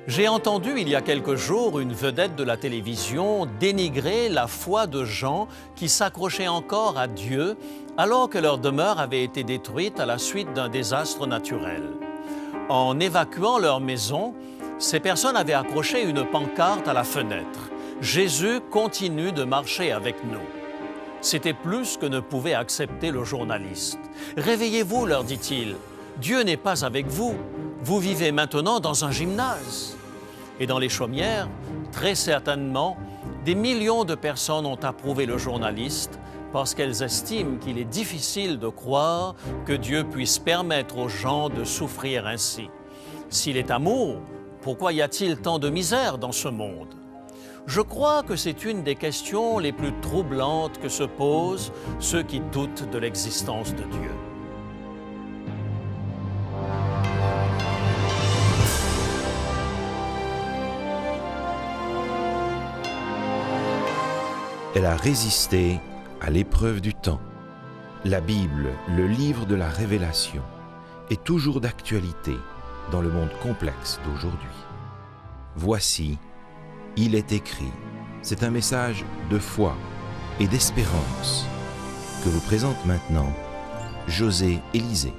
J'ai entendu il y a quelques jours une vedette de la télévision dénigrer la foi de gens qui s'accrochaient encore à Dieu alors que leur demeure avait été détruite à la suite d'un désastre naturel. En évacuant leur maison, ces personnes avaient accroché une pancarte à la fenêtre. « Jésus continue de marcher avec nous ». C'était plus que ne pouvait accepter le journaliste. « Réveillez-vous », leur dit-il. « Dieu n'est pas avec vous. Vous vivez maintenant dans un gymnase. » Et dans les chaumières, très certainement, des millions de personnes ont approuvé le journaliste parce qu'elles estiment qu'il est difficile de croire que Dieu puisse permettre aux gens de souffrir ainsi. S'il est amour, pourquoi y a-t-il tant de misère dans ce monde? Je crois que c'est une des questions les plus troublantes que se posent ceux qui doutent de l'existence de Dieu. Elle a résisté à l'épreuve du temps. La Bible, le livre de la révélation, est toujours d'actualité dans le monde complexe d'aujourd'hui. Voici, il est écrit. C'est un message de foi et d'espérance que vous présente maintenant José Élysée.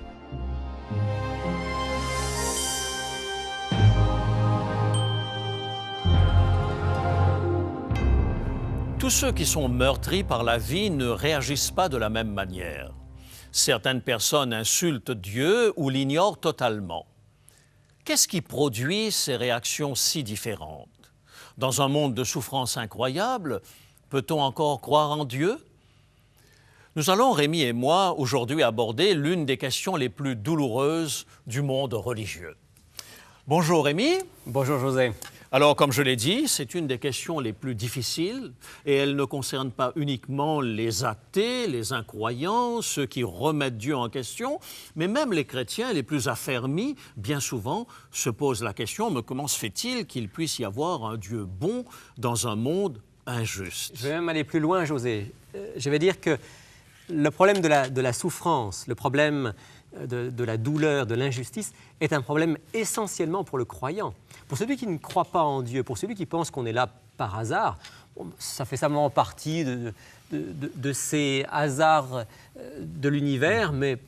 Tous ceux qui sont meurtris par la vie ne réagissent pas de la même manière. Certaines personnes insultent Dieu ou l'ignorent totalement. Qu'est-ce qui produit ces réactions si différentes? Dans un monde de souffrance incroyable, peut-on encore croire en Dieu? Nous allons, Rémi et moi, aujourd'hui aborder l'une des questions les plus douloureuses du monde religieux. Bonjour Rémi. Bonjour José. Alors, comme je l'ai dit, c'est une des questions les plus difficiles et elle ne concerne pas uniquement les athées, les incroyants, ceux qui remettent Dieu en question, mais même les chrétiens les plus affermis, bien souvent, se posent la question, mais comment se fait-il qu'il puisse y avoir un Dieu bon dans un monde injuste? Je vais même aller plus loin, José. Je vais dire que le problème de la souffrance, le problème de la douleur, de l'injustice, est un problème essentiellement pour le croyant. Pour celui qui ne croit pas en Dieu, pour celui qui pense qu'on est là par hasard, ça fait simplement partie de ces hasards de l'univers, mais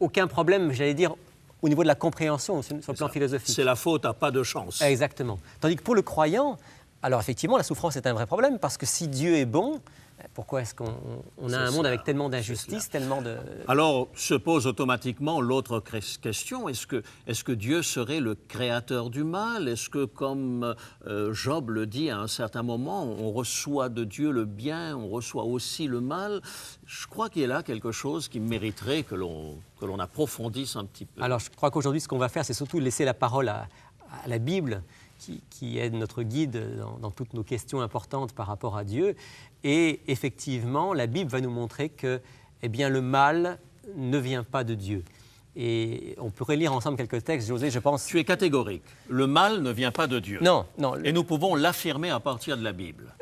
aucun problème, j'allais dire, au niveau de la compréhension, sur le plan philosophique. C'est la faute à pas de chance. Exactement. Tandis que pour le croyant, alors effectivement, la souffrance est un vrai problème, parce que si Dieu est bon, pourquoi est-ce qu'on a un monde avec tellement d'injustice, tellement de... Alors, se pose automatiquement l'autre question, est-ce que Dieu serait le créateur du mal? Est-ce que, comme Job le dit à un certain moment, on reçoit de Dieu le bien, on reçoit aussi le mal? Je crois qu'il y a là quelque chose qui mériterait que l'on approfondisse un petit peu. Alors, je crois qu'aujourd'hui, ce qu'on va faire, c'est surtout laisser la parole à la Bible, qui est notre guide dans toutes nos questions importantes par rapport à Dieu. Et effectivement, la Bible va nous montrer que le mal ne vient pas de Dieu. Et on pourrait lire ensemble quelques textes, José, je pense... Tu es catégorique. Le mal ne vient pas de Dieu. Non, non. Et nous pouvons l'affirmer à partir de la Bible.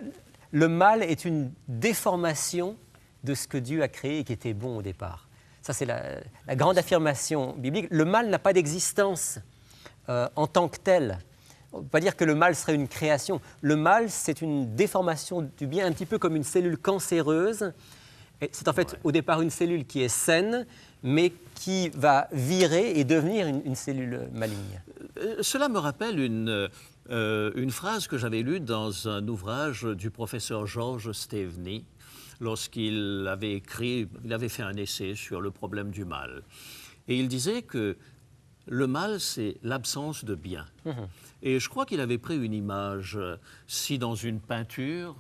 Le mal est une déformation de ce que Dieu a créé et qui était bon au départ. Ça, c'est la grande affirmation biblique. Le mal n'a pas d'existence en tant que tel. On ne peut pas dire que le mal serait une création. Le mal, c'est une déformation du bien, un petit peu comme une cellule cancéreuse. C'est en fait au départ une cellule qui est saine, mais qui va virer et devenir une cellule maligne. Cela me rappelle une phrase que j'avais lue dans un ouvrage du professeur George Staveney, lorsqu'il avait fait un essai sur le problème du mal. Et il disait que le mal, c'est l'absence de bien. Et je crois qu'il avait pris une image. Si dans une peinture,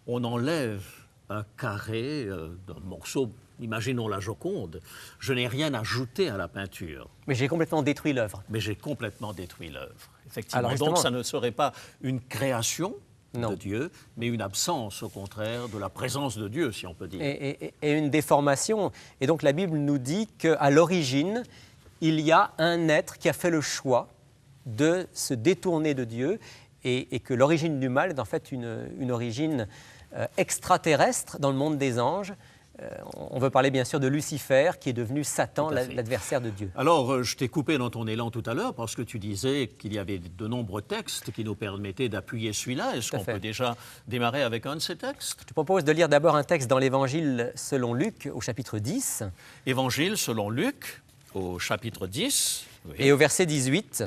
on enlève un carré d'un morceau, imaginons la Joconde, je n'ai rien ajouté à la peinture. Mais j'ai complètement détruit l'œuvre. Mais j'ai complètement détruit l'œuvre, effectivement. Alors, justement, donc ça ne serait pas une création non. de Dieu, mais une absence, au contraire, de la présence de Dieu, si on peut dire. Et une déformation. Et donc la Bible nous dit qu'à l'origine, il y a un être qui a fait le choix de se détourner de Dieu et que l'origine du mal est en fait une origine extraterrestre dans le monde des anges, On veut parler bien sûr de Lucifer, qui est devenu Satan, l'adversaire de Dieu. Alors, je t'ai coupé dans ton élan tout à l'heure parce que tu disais qu'il y avait de nombreux textes qui nous permettaient d'appuyer celui-là. Est-ce qu'on peut déjà démarrer avec un de ces textes? Je te propose de lire d'abord un texte dans l'Évangile selon Luc, au chapitre 10. Évangile selon Luc, au chapitre 10. Oui. Et au verset 18.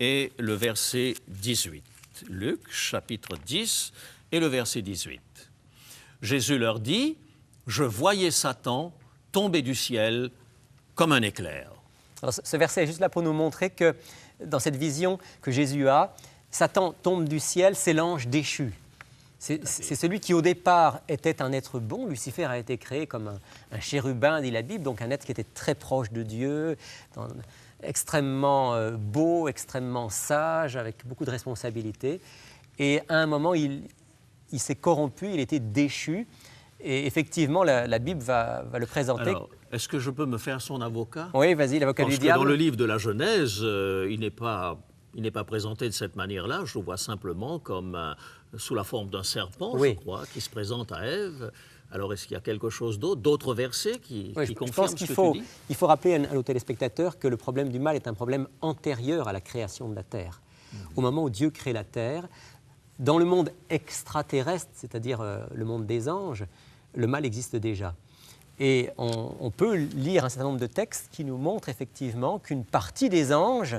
Et le verset 18. Luc, chapitre 10, et le verset 18. Jésus leur dit: « Je voyais Satan tomber du ciel comme un éclair. » Alors, ce verset est juste là pour nous montrer que dans cette vision que Jésus a, Satan tombe du ciel, c'est l'ange déchu. C'est celui qui au départ était un être bon. Lucifer a été créé comme un chérubin, dit la Bible, donc un être qui était très proche de Dieu, extrêmement beau, extrêmement sage, avec beaucoup de responsabilités. Et à un moment, il s'est corrompu, il était déchu. Et effectivement, la Bible va le présenter. Alors, est-ce que je peux me faire son avocat? Oui, vas-y, l'avocat du diable. Parce que dans le livre de la Genèse, il n'est pas présenté de cette manière-là. Je le vois simplement comme sous la forme d'un serpent, oui, je crois, qui se présente à Ève. Alors, est-ce qu'il y a quelque chose d'autre, d'autres versets qui confirment ce que tu dis? Il faut rappeler à nos téléspectateurs que le problème du mal est un problème antérieur à la création de la Terre. Au moment où Dieu crée la Terre, dans le monde extraterrestre, c'est-à-dire le monde des anges, le mal existe déjà. Et on peut lire un certain nombre de textes qui nous montrent effectivement qu'une partie des anges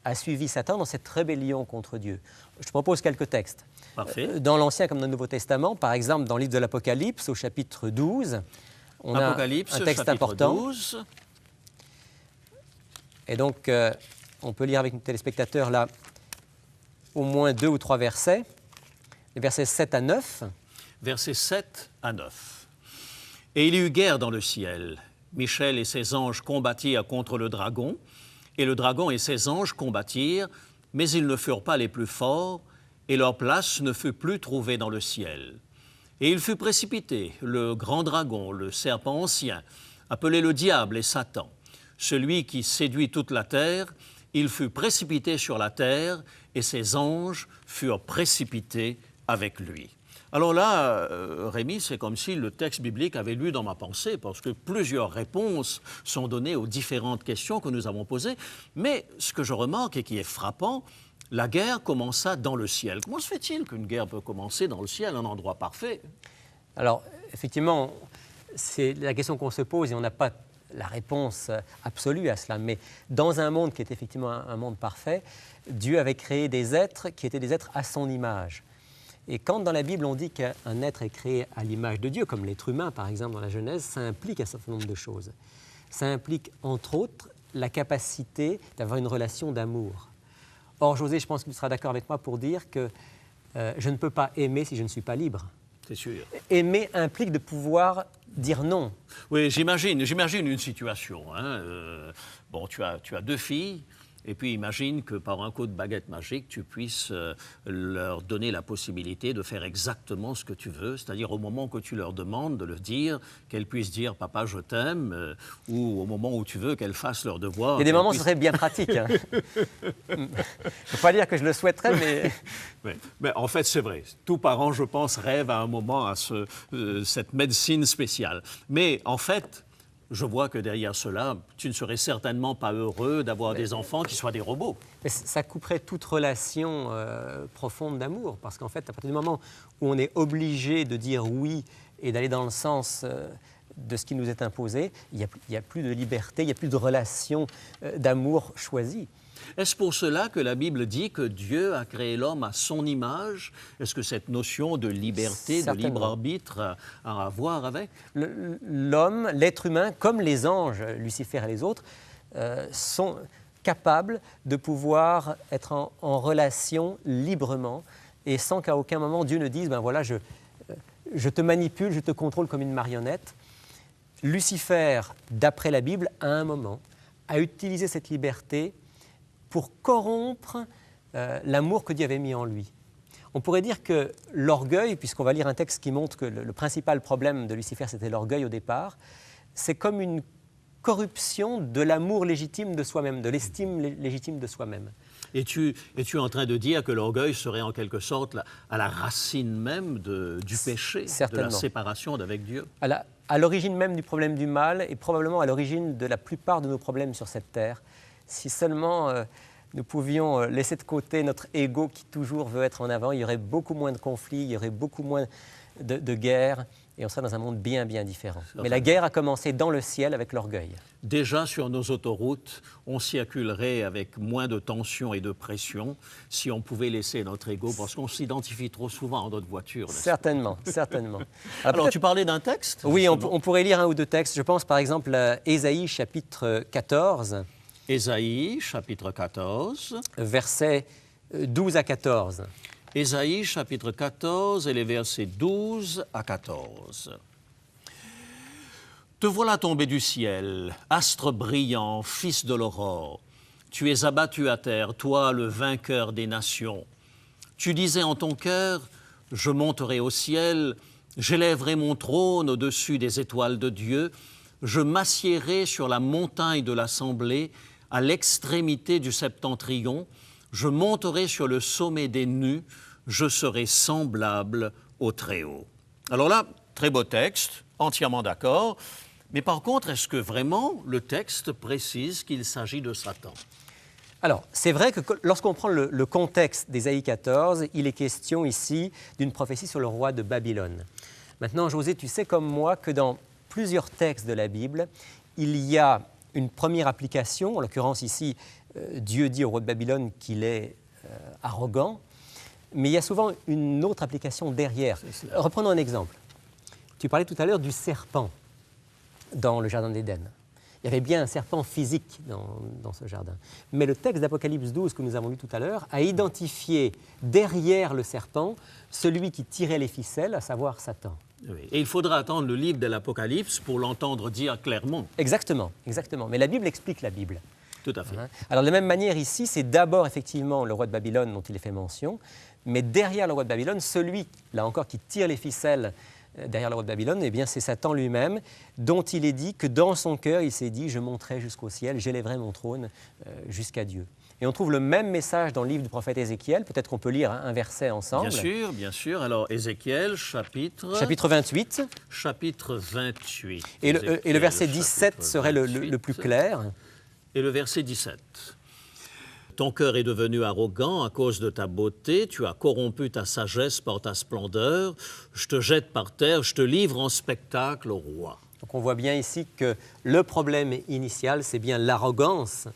a suivi Satan dans cette rébellion contre Dieu. Je te propose quelques textes. Parfait. Dans l'Ancien comme dans le Nouveau Testament, par exemple dans le livre de l'Apocalypse, au chapitre 12, on a un texte important. 12. Et donc, on peut lire avec nos téléspectateurs là au moins 2 ou 3 versets, les versets 7 à 9. Versets 7 à 9. Et il y eut guerre dans le ciel. Michel et ses anges combattirent contre le dragon, et le dragon et ses anges combattirent, mais ils ne furent pas les plus forts, et leur place ne fut plus trouvée dans le ciel. Et il fut précipité, le grand dragon, le serpent ancien, appelé le diable et Satan, celui qui séduit toute la terre. Il fut précipité sur la terre, et ses anges furent précipités avec lui. Alors là, Rémi, c'est comme si le texte biblique avait lu dans ma pensée, parce que plusieurs réponses sont données aux différentes questions que nous avons posées. Mais ce que je remarque et qui est frappant, la guerre commença dans le ciel. Comment se fait-il qu'une guerre peut commencer dans le ciel, un endroit parfait? Alors, effectivement, c'est la question qu'on se pose et on n'a pas la réponse absolue à cela. Mais dans un monde qui est effectivement un monde parfait, Dieu avait créé des êtres qui étaient des êtres à son image. Et quand dans la Bible on dit qu'un être est créé à l'image de Dieu, comme l'être humain par exemple dans la Genèse, ça implique un certain nombre de choses. Ça implique entre autres la capacité d'avoir une relation d'amour. Or, José, je pense que tu seras d'accord avec moi pour dire que je ne peux pas aimer si je ne suis pas libre. C'est sûr. Aimer implique de pouvoir dire non. Oui, j'imagine une situation. Bon, tu as 2 filles. Et puis imagine que par un coup de baguette magique, tu puisses leur donner la possibilité de faire exactement ce que tu veux, c'est-à-dire au moment que tu leur demandes de le dire, qu'elles puissent dire « Papa, je t'aime » ou au moment où tu veux qu'elles fassent leur devoir. Il y a des moments où ce serait bien pratique. Hein. Je ne peux pas dire que je le souhaiterais, mais... Oui. Mais en fait, c'est vrai. Tout parent, je pense, rêve à un moment à cette médecine spéciale. Mais en fait... je vois que derrière cela, tu ne serais certainement pas heureux d'avoir des enfants qui soient des robots. Mais ça couperait toute relation profonde d'amour, parce qu'en fait, à partir du moment où on est obligé de dire oui et d'aller dans le sens de ce qui nous est imposé, il n'y a plus de liberté, il n'y a plus de relation d'amour choisie. Est-ce pour cela que la Bible dit que Dieu a créé l'homme à son image? Est-ce que cette notion de liberté, de libre arbitre a à voir avec? L'homme, l'être humain, comme les anges, Lucifer et les autres, sont capables de pouvoir être en relation librement et sans qu'à aucun moment Dieu ne dise « ben voilà, je te manipule, je te contrôle comme une marionnette ». Lucifer, d'après la Bible, à un moment, a utilisé cette liberté pour corrompre l'amour que Dieu avait mis en lui. On pourrait dire que l'orgueil, puisqu'on va lire un texte qui montre que le principal problème de Lucifer, c'était l'orgueil au départ, c'est comme une corruption de l'amour légitime de soi-même, de l'estime légitime de soi-même. Et tu es en train de dire que l'orgueil serait en quelque sorte à la racine même du péché, de la séparation d'avec Dieu? à l'origine même du problème du mal et probablement à l'origine de la plupart de nos problèmes sur cette terre. Si seulement nous pouvions laisser de côté notre ego qui toujours veut être en avant, il y aurait beaucoup moins de conflits, il y aurait beaucoup moins de guerres et on serait dans un monde bien, bien différent. Mais la guerre a commencé dans le ciel avec l'orgueil. Déjà, sur nos autoroutes, on circulerait avec moins de tension et de pression si on pouvait laisser notre ego, parce qu'on s'identifie trop souvent en notre voiture. Certainement, certainement. Alors, tu parlais d'un texte? Oui, on pourrait lire un ou deux textes. Je pense par exemple à Ésaïe chapitre 14. Ésaïe chapitre 14. Versets 12 à 14. Ésaïe chapitre 14 et les versets 12 à 14. Te voilà tombé du ciel, astre brillant, fils de l'aurore. Tu es abattu à terre, toi le vainqueur des nations. Tu disais en ton cœur, je monterai au ciel, j'élèverai mon trône au-dessus des étoiles de Dieu, je m'assiérai sur la montagne de l'assemblée, à l'extrémité du septentrion, je monterai sur le sommet des nues, je serai semblable au Très-Haut. Alors là, très beau texte, entièrement d'accord, mais par contre, est-ce que vraiment le texte précise qu'il s'agit de Satan? Alors, c'est vrai que lorsqu'on prend le contexte d'Ésaïe 14, il est question ici d'une prophétie sur le roi de Babylone. Maintenant, José, tu sais comme moi que dans plusieurs textes de la Bible, il y a une première application, en l'occurrence ici, Dieu dit au roi de Babylone qu'il est arrogant, mais il y a souvent une autre application derrière. Reprenons un exemple. Tu parlais tout à l'heure du serpent dans le jardin d'Éden. Il y avait bien un serpent physique dans ce jardin. Mais le texte d'Apocalypse 12 que nous avons lu tout à l'heure a identifié derrière le serpent celui qui tirait les ficelles, à savoir Satan. Oui. Et il faudra attendre le livre de l'Apocalypse pour l'entendre dire clairement. Exactement, exactement. Mais la Bible explique la Bible. Tout à fait. Alors, de la même manière, ici, c'est d'abord effectivement le roi de Babylone dont il est fait mention, mais derrière le roi de Babylone, celui, là encore, qui tire les ficelles derrière le roi de Babylone, eh bien, c'est Satan lui-même, dont il est dit que dans son cœur, il s'est dit « Je monterai jusqu'au ciel, j'élèverai mon trône jusqu'à Dieu ». Et on trouve le même message dans le livre du prophète Ézéchiel. Peut-être qu'on peut lire un verset ensemble. Bien sûr, bien sûr. Alors, Ézéchiel, chapitre 28. Chapitre 28. Et le verset 17 serait le plus clair. Et le verset 17. Ton cœur est devenu arrogant à cause de ta beauté, tu as corrompu ta sagesse par ta splendeur, je te jette par terre, je te livre en spectacle au roi. Donc on voit bien ici que le problème initial, c'est bien l'arrogance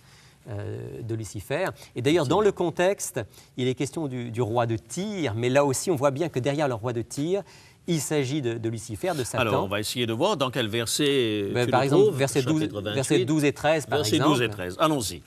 de Lucifer. Et d'ailleurs, dans le contexte, il est question du roi de Tyr, mais là aussi, on voit bien que derrière le roi de Tyr, il s'agit de Lucifer, de Satan. Alors, on va essayer de voir dans quel verset par exemple, verset 12 et 13, par exemple. Verset 12 et 13, allons-y.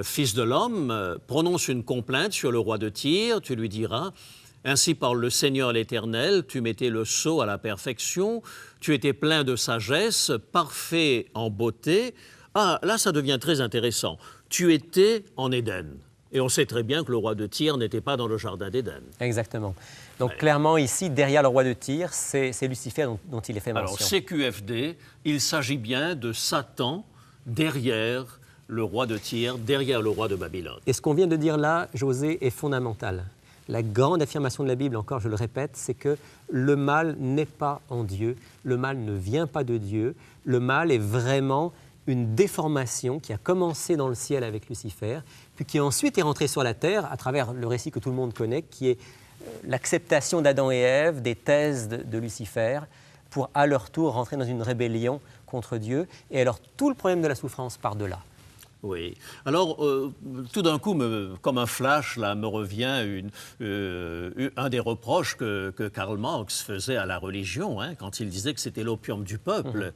Fils de l'homme, prononce une complainte sur le roi de Tyr, tu lui diras « Ainsi parle le Seigneur l'Éternel, tu mettais le sceau à la perfection, tu étais plein de sagesse, parfait en beauté. » Ah, là, ça devient très intéressant. Tu étais en Éden. Et on sait très bien que le roi de Tyr n'était pas dans le jardin d'Éden. Exactement. Donc, clairement, ici, derrière le roi de Tyr, c'est Lucifer dont il est fait mention. Alors, CQFD, il s'agit bien de Satan derrière le roi de Tyr, derrière le roi de Babylone. Et ce qu'on vient de dire là, José, est fondamental. La grande affirmation de la Bible, encore je le répète, c'est que le mal n'est pas en Dieu, le mal ne vient pas de Dieu, le mal est vraiment une déformation qui a commencé dans le ciel avec Lucifer, puis qui ensuite est rentrée sur la terre à travers le récit que tout le monde connaît, qui est l'acceptation d'Adam et Ève, des thèses de Lucifer, pour à leur tour rentrer dans une rébellion contre Dieu. Et alors tout le problème de la souffrance part de là. Oui. Alors, tout d'un coup, comme un flash, là, me revient un des reproches que Karl Marx faisait à la religion, hein, quand il disait que c'était l'opium du peuple.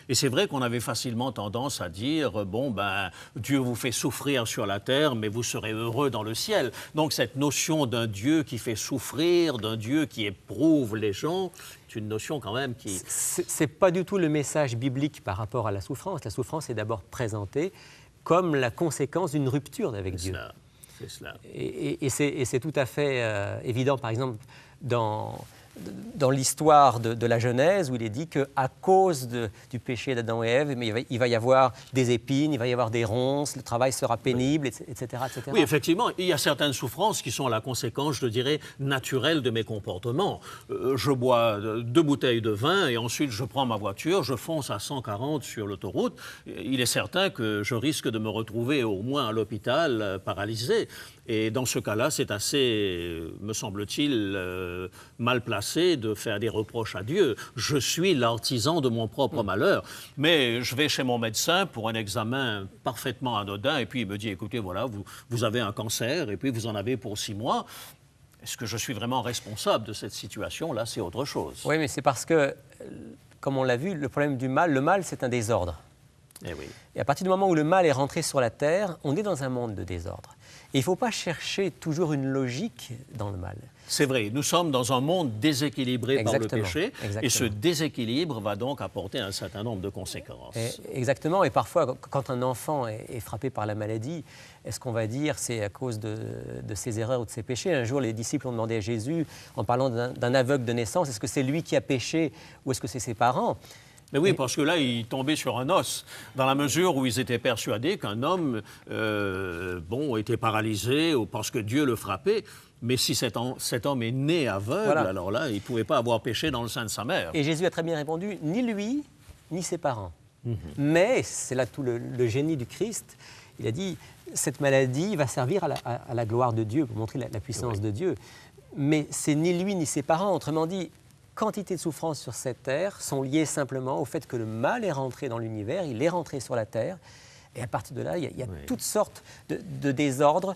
Et c'est vrai qu'on avait facilement tendance à dire, bon, ben, Dieu vous fait souffrir sur la terre, mais vous serez heureux dans le ciel. Donc, cette notion d'un Dieu qui fait souffrir, d'un Dieu qui éprouve les gens, c'est une notion quand même qui... C'est pas du tout le message biblique par rapport à la souffrance. La souffrance est d'abord présentée comme la conséquence d'une rupture avec Dieu. C'est cela. Et c'est tout à fait évident, par exemple, dans dans l'histoire de la Genèse où il est dit qu'à cause du péché d'Adam et Ève, mais il va y avoir des épines, il va y avoir des ronces, le travail sera pénible, etc., etc. Oui, effectivement, il y a certaines souffrances qui sont la conséquence, je dirais, naturelle de mes comportements. Je bois 2 bouteilles de vin et ensuite je prends ma voiture, je fonce à 140 sur l'autoroute. Il est certain que je risque de me retrouver au moins à l'hôpital paralysé. Et dans ce cas-là, c'est assez, me semble-t-il, mal placé de faire des reproches à Dieu. Je suis l'artisan de mon propre malheur. Mais je vais chez mon médecin pour un examen parfaitement anodin et puis il me dit, écoutez, voilà, vous avez un cancer et puis vous en avez pour 6 mois. Est-ce que je suis vraiment responsable de cette situation? Là, c'est autre chose. Oui, mais c'est parce que, comme on l'a vu, le problème du mal, le mal, c'est un désordre. Eh oui. Et à partir du moment où le mal est rentré sur la terre, on est dans un monde de désordre. Et il ne faut pas chercher toujours une logique dans le mal. C'est vrai, nous sommes dans un monde déséquilibré par le péché, et ce déséquilibre va donc apporter un certain nombre de conséquences. Exactement, et parfois, quand un enfant est frappé par la maladie, est-ce qu'on va dire c'est à cause de ses erreurs ou de ses péchés? Un jour, les disciples ont demandé à Jésus, en parlant d'un aveugle de naissance, est-ce que c'est lui qui a péché ou est-ce que c'est ses parents? Mais oui, parce que là, ils tombaient sur un os, dans la mesure où ils étaient persuadés qu'un homme était paralysé ou parce que Dieu le frappait. Mais si cet homme est né aveugle, voilà, alors là, il ne pouvait pas avoir péché dans le sein de sa mère. Et Jésus a très bien répondu, ni lui, ni ses parents. Mais, c'est là tout le génie du Christ, il a dit, cette maladie va servir à la gloire de Dieu, pour montrer la puissance de Dieu. Mais c'est ni lui, ni ses parents. Autrement dit, quantité de souffrances sur cette terre sont liées simplement au fait que le mal est rentré dans l'univers, il est rentré sur la terre, et à partir de là, il y a toutes sortes de désordres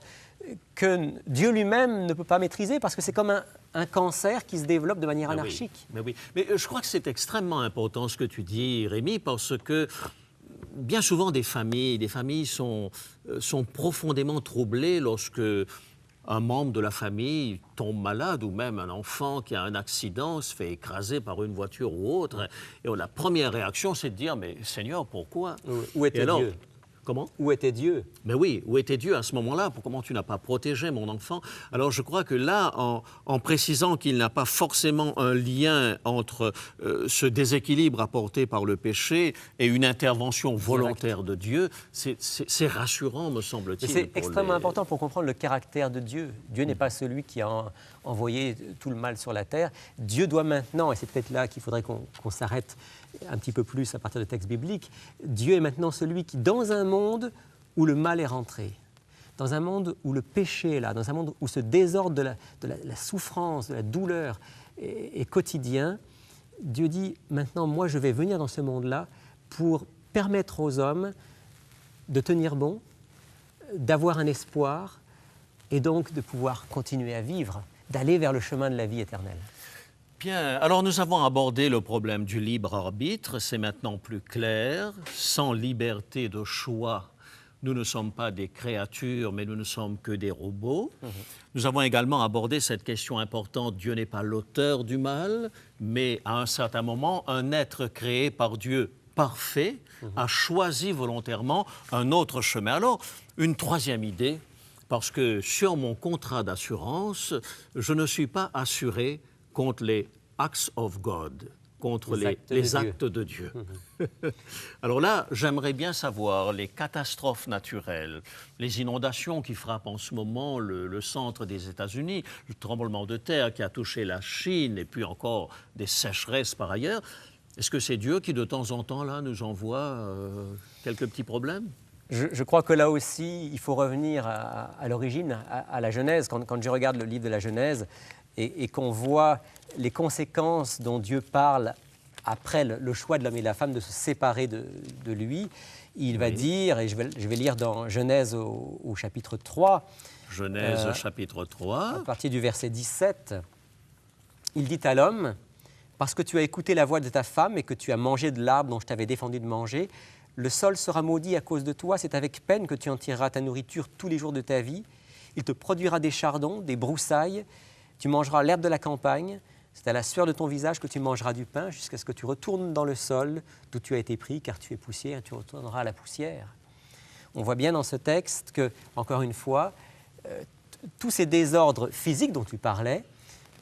que Dieu lui-même ne peut pas maîtriser, parce que c'est comme un cancer qui se développe de manière anarchique. Oui. Mais je crois que c'est extrêmement important ce que tu dis, Rémi, parce que bien souvent des familles sont profondément troublées lorsque un membre de la famille tombe malade, ou même un enfant qui a un accident, se fait écraser par une voiture ou autre. Et la première réaction, c'est de dire, mais Seigneur, pourquoi? Où était Dieu? Comment? Où était Dieu? Mais oui, où était Dieu à ce moment-là? Comment tu n'as pas protégé mon enfant? Alors je crois que là, en précisant qu'il n'a pas forcément un lien entre ce déséquilibre apporté par le péché et une intervention volontaire de Dieu, c'est rassurant, me semble-t-il. C'est extrêmement important pour comprendre le caractère de Dieu. Dieu n'est pas celui qui a envoyé tout le mal sur la terre. Dieu doit maintenant, et c'est peut-être là qu'il faudrait qu'on s'arrête un petit peu plus à partir de textes bibliques, Dieu est maintenant celui qui, dans un monde où le mal est rentré, dans un monde où le péché est là, dans un monde où ce désordre de la souffrance, de la douleur est quotidien, Dieu dit, maintenant, moi, je vais venir dans ce monde-là pour permettre aux hommes de tenir bon, d'avoir un espoir, et donc de pouvoir continuer à vivre, d'aller vers le chemin de la vie éternelle. Bien, alors nous avons abordé le problème du libre arbitre, c'est maintenant plus clair. Sans liberté de choix, nous ne sommes pas des créatures, mais nous ne sommes que des robots. Nous avons également abordé cette question importante, Dieu n'est pas l'auteur du mal, mais à un certain moment, un être créé par Dieu parfait a choisi volontairement un autre chemin. Alors, une troisième idée, parce que sur mon contrat d'assurance, je ne suis pas assuré contre les acts of God, contre les actes de Dieu. Alors là, j'aimerais bien savoir les catastrophes naturelles, les inondations qui frappent en ce moment le centre des États-Unis, le tremblement de terre qui a touché la Chine et puis encore des sécheresses par ailleurs. Est-ce que c'est Dieu qui, de temps en temps, là, nous envoie quelques petits problèmes? Je crois que là aussi, il faut revenir à l'origine, à la Genèse. Quand je regarde le livre de la Genèse, et qu'on voit les conséquences dont Dieu parle après le choix de l'homme et de la femme de se séparer de lui, il va dire, et je vais lire dans Genèse au chapitre 3. Genèse chapitre 3. À partir du verset 17, il dit à l'homme, « Parce que tu as écouté la voix de ta femme et que tu as mangé de l'arbre dont je t'avais défendu de manger, le sol sera maudit à cause de toi, c'est avec peine que tu en tireras ta nourriture tous les jours de ta vie. Il te produira des chardons, des broussailles, tu mangeras l'herbe de la campagne, c'est à la sueur de ton visage que tu mangeras du pain jusqu'à ce que tu retournes dans le sol d'où tu as été pris, car tu es poussière et tu retourneras à la poussière. » On voit bien dans ce texte que, encore une fois, tous ces désordres physiques dont tu parlais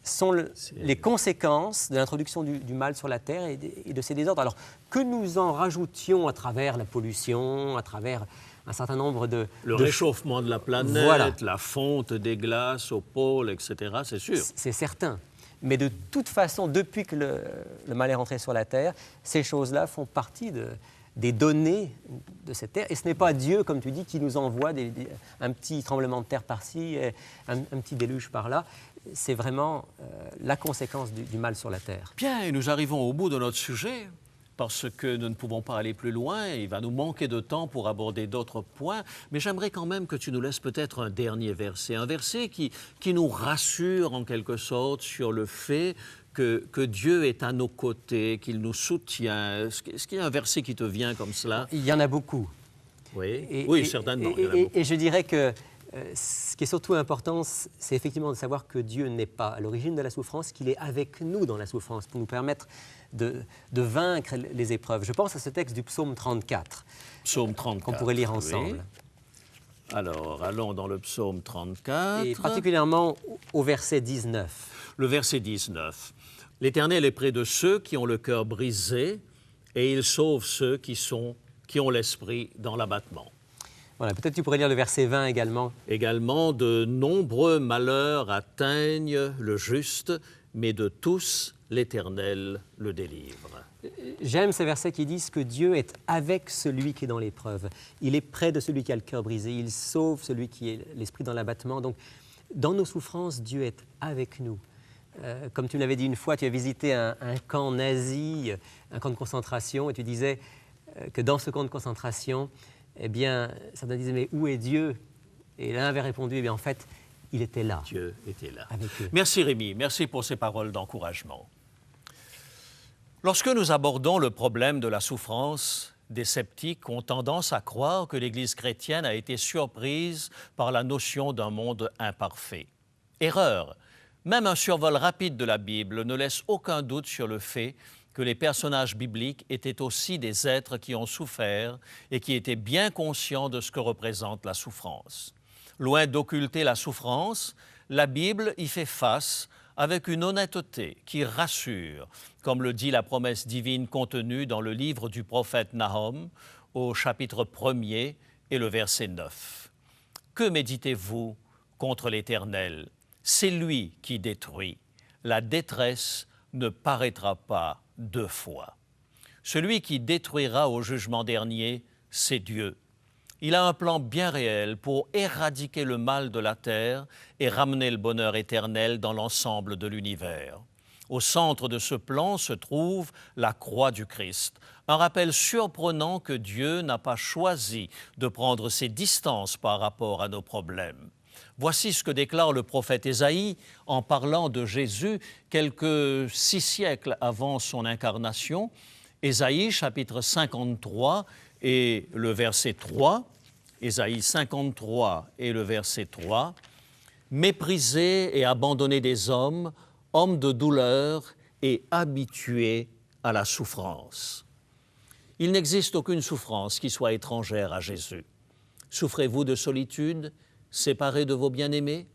sont les conséquences de l'introduction du mal sur la Terre et de ses désordres. Alors, que nous en rajoutions à travers la pollution, à travers un certain nombre de... Le réchauffement de la planète, voilà. La fonte des glaces au pôle, etc., c'est sûr. C'est certain. Mais de toute façon, depuis que le mal est rentré sur la Terre, ces choses-là font partie des données de cette Terre. Et ce n'est pas Dieu, comme tu dis, qui nous envoie un petit tremblement de terre par-ci, un petit déluge par-là. C'est vraiment la conséquence du mal sur la Terre. Bien, et nous arrivons au bout de notre sujet, parce que nous ne pouvons pas aller plus loin. Il va nous manquer de temps pour aborder d'autres points. Mais j'aimerais quand même que tu nous laisses peut-être un dernier verset, un verset qui nous rassure en quelque sorte sur le fait que Dieu est à nos côtés, qu'il nous soutient. Est-ce qu'il y a un verset qui te vient comme cela? Il y en a beaucoup. Oui, oui, certainement. Il y en a beaucoup. Et je dirais que ce qui est surtout important, c'est effectivement de savoir que Dieu n'est pas à l'origine de la souffrance, qu'il est avec nous dans la souffrance pour nous permettre de vaincre les épreuves. Je pense à ce texte du psaume 34. Psaume 34. Qu'on pourrait lire ensemble. Oui. Alors, allons dans le psaume 34. Et particulièrement au verset 19. Le verset 19. L'Éternel est près de ceux qui ont le cœur brisé et il sauve ceux qui ont l'esprit dans l'abattement. Voilà, peut-être tu pourrais lire le verset 20 également. Également, de nombreux malheurs atteignent le juste, mais de tous, l'Éternel le délivre. J'aime ces versets qui disent que Dieu est avec celui qui est dans l'épreuve. Il est près de celui qui a le cœur brisé. Il sauve celui qui est l'esprit dans l'abattement. Donc, dans nos souffrances, Dieu est avec nous. Comme tu me l'avais dit une fois, tu as visité un camp nazi, un camp de concentration, et tu disais que dans ce camp de concentration, eh bien, certains disaient, mais où est Dieu? Et l'un avait répondu, eh bien, en fait, il était là. Dieu était là. Avec eux. Merci Rémi, merci pour ces paroles d'encouragement. Lorsque nous abordons le problème de la souffrance, des sceptiques ont tendance à croire que l'Église chrétienne a été surprise par la notion d'un monde imparfait. Erreur. Même un survol rapide de la Bible ne laisse aucun doute sur le fait que les personnages bibliques étaient aussi des êtres qui ont souffert et qui étaient bien conscients de ce que représente la souffrance. Loin d'occulter la souffrance, la Bible y fait face avec une honnêteté qui rassure, comme le dit la promesse divine contenue dans le livre du prophète Nahum, au chapitre 1er et le verset 9. « Que méditez-vous contre l'Éternel? C'est lui qui détruit. La détresse ne paraîtra pas deux fois. Celui qui détruira au jugement dernier, c'est Dieu. Il a un plan bien réel pour éradiquer le mal de la terre et ramener le bonheur éternel dans l'ensemble de l'univers. Au centre de ce plan se trouve la croix du Christ, un rappel surprenant que Dieu n'a pas choisi de prendre ses distances par rapport à nos problèmes. Voici ce que déclare le prophète Ésaïe en parlant de Jésus quelques 6 siècles avant son incarnation. Ésaïe, chapitre 53 et le verset 3. Ésaïe 53 et le verset 3. « Méprisé et abandonné des hommes, homme de douleur et habitué à la souffrance. » Il n'existe aucune souffrance qui soit étrangère à Jésus. Souffrez-vous de solitude, séparés de vos bien-aimés?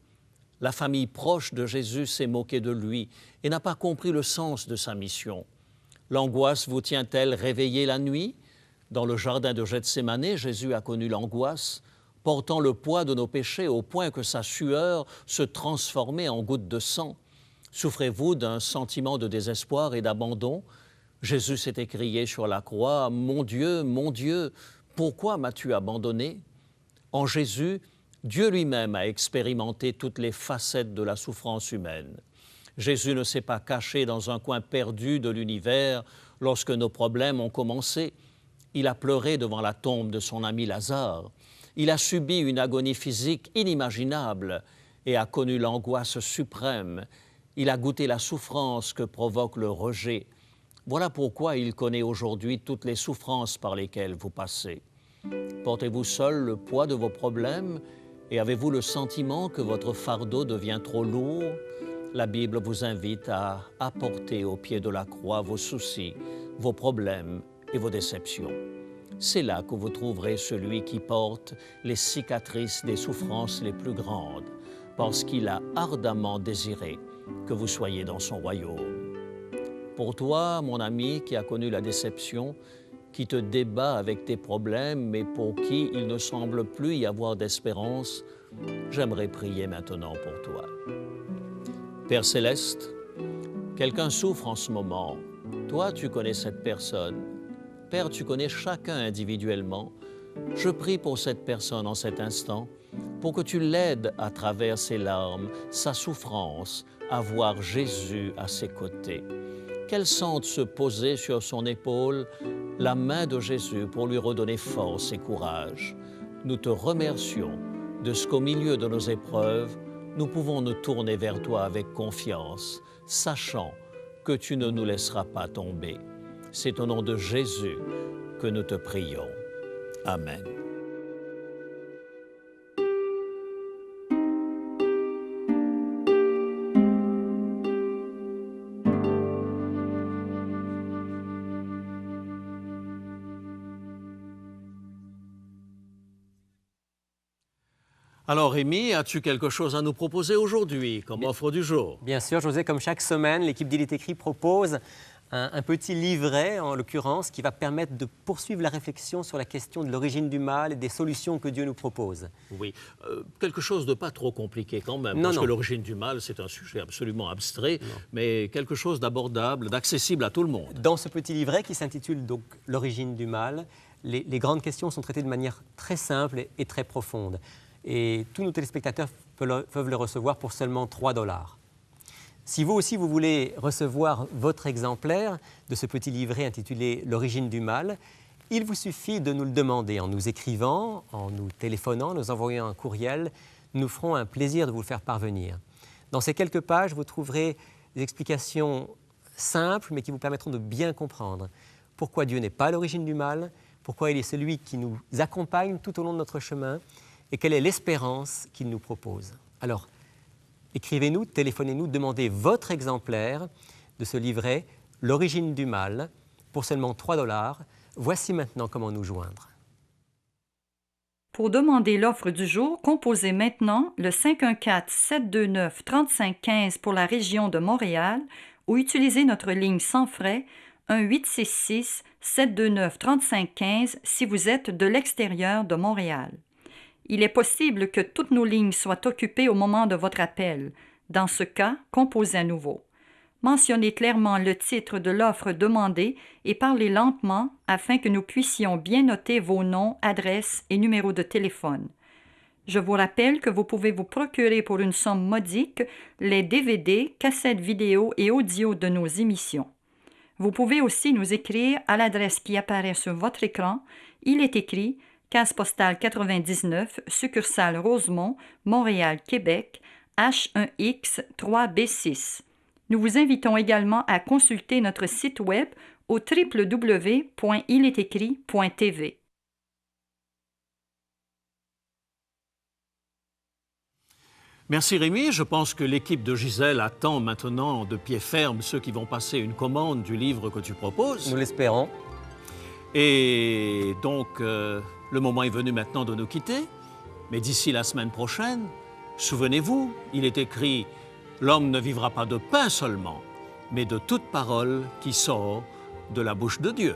La famille proche de Jésus s'est moquée de lui et n'a pas compris le sens de sa mission. L'angoisse vous tient-elle réveillé la nuit? Dans le jardin de Gethsémanée, Jésus a connu l'angoisse, portant le poids de nos péchés au point que sa sueur se transformait en gouttes de sang. Souffrez-vous d'un sentiment de désespoir et d'abandon? Jésus s'est écrié sur la croix, « Mon Dieu, pourquoi m'as-tu abandonné ?» En Jésus, Dieu lui-même a expérimenté toutes les facettes de la souffrance humaine. Jésus ne s'est pas caché dans un coin perdu de l'univers lorsque nos problèmes ont commencé. Il a pleuré devant la tombe de son ami Lazare. Il a subi une agonie physique inimaginable et a connu l'angoisse suprême. Il a goûté la souffrance que provoque le rejet. Voilà pourquoi il connaît aujourd'hui toutes les souffrances par lesquelles vous passez. Portez-vous seul le poids de vos problèmes et avez-vous le sentiment que votre fardeau devient trop lourd? La Bible vous invite à apporter au pied de la croix vos soucis, vos problèmes et vos déceptions. C'est là que vous trouverez celui qui porte les cicatrices des souffrances les plus grandes, parce qu'il a ardemment désiré que vous soyez dans son royaume. Pour toi, mon ami qui a connu la déception, qui te débat avec tes problèmes, mais pour qui il ne semble plus y avoir d'espérance, j'aimerais prier maintenant pour toi. Père Céleste, quelqu'un souffre en ce moment. Toi, tu connais cette personne. Père, tu connais chacun individuellement. Je prie pour cette personne en cet instant, pour que tu l'aides à travers ses larmes, sa souffrance, à voir Jésus à ses côtés. Qu'elle sente se poser sur son épaule la main de Jésus pour lui redonner force et courage. Nous te remercions de ce qu'au milieu de nos épreuves, nous pouvons nous tourner vers toi avec confiance, sachant que tu ne nous laisseras pas tomber. C'est au nom de Jésus que nous te prions. Amen. Alors, Rémi, as-tu quelque chose à nous proposer aujourd'hui comme offre du jour? Bien sûr, José, comme chaque semaine, l'équipe d'Il est écrit propose un petit livret, en l'occurrence, qui va permettre de poursuivre la réflexion sur la question de l'origine du mal et des solutions que Dieu nous propose. Oui, quelque chose de pas trop compliqué quand même, Non, parce non. que l'origine du mal, c'est un sujet absolument abstrait, mais quelque chose d'abordable, d'accessible à tout le monde. Dans ce petit livret qui s'intitule donc « L'origine du mal », les grandes questions sont traitées de manière très simple et très profonde. Et tous nos téléspectateurs peuvent le recevoir pour seulement 3 $. Si vous aussi, vous voulez recevoir votre exemplaire de ce petit livret intitulé « L'origine du mal », il vous suffit de nous le demander en nous écrivant, en nous téléphonant, nous envoyant un courriel. Nous nous ferons un plaisir de vous le faire parvenir. Dans ces quelques pages, vous trouverez des explications simples, mais qui vous permettront de bien comprendre pourquoi Dieu n'est pas l'origine du mal, pourquoi il est celui qui nous accompagne tout au long de notre chemin, et quelle est l'espérance qu'il nous propose. Alors, écrivez-nous, téléphonez-nous, demandez votre exemplaire de ce livret « L'origine du mal » pour seulement 3 $. Voici maintenant comment nous joindre. Pour demander l'offre du jour, composez maintenant le 514-729-3515 pour la région de Montréal ou utilisez notre ligne sans frais 1-866-729-3515 si vous êtes de l'extérieur de Montréal. Il est possible que toutes nos lignes soient occupées au moment de votre appel. Dans ce cas, composez à nouveau. Mentionnez clairement le titre de l'offre demandée et parlez lentement afin que nous puissions bien noter vos noms, adresses et numéros de téléphone. Je vous rappelle que vous pouvez vous procurer pour une somme modique les DVD, cassettes vidéo et audio de nos émissions. Vous pouvez aussi nous écrire à l'adresse qui apparaît sur votre écran. Il est écrit Case postale 99, succursale Rosemont, Montréal, Québec, H1X 3B6. Nous vous invitons également à consulter notre site web au www.iletécrit.tv. Merci Rémi, je pense que l'équipe de Gisèle attend maintenant de pied ferme ceux qui vont passer une commande du livre que tu proposes. Nous l'espérons. Et donc, le moment est venu maintenant de nous quitter. Mais d'ici la semaine prochaine, souvenez-vous, il est écrit « L'homme ne vivra pas de pain seulement, mais de toute parole qui sort de la bouche de Dieu ».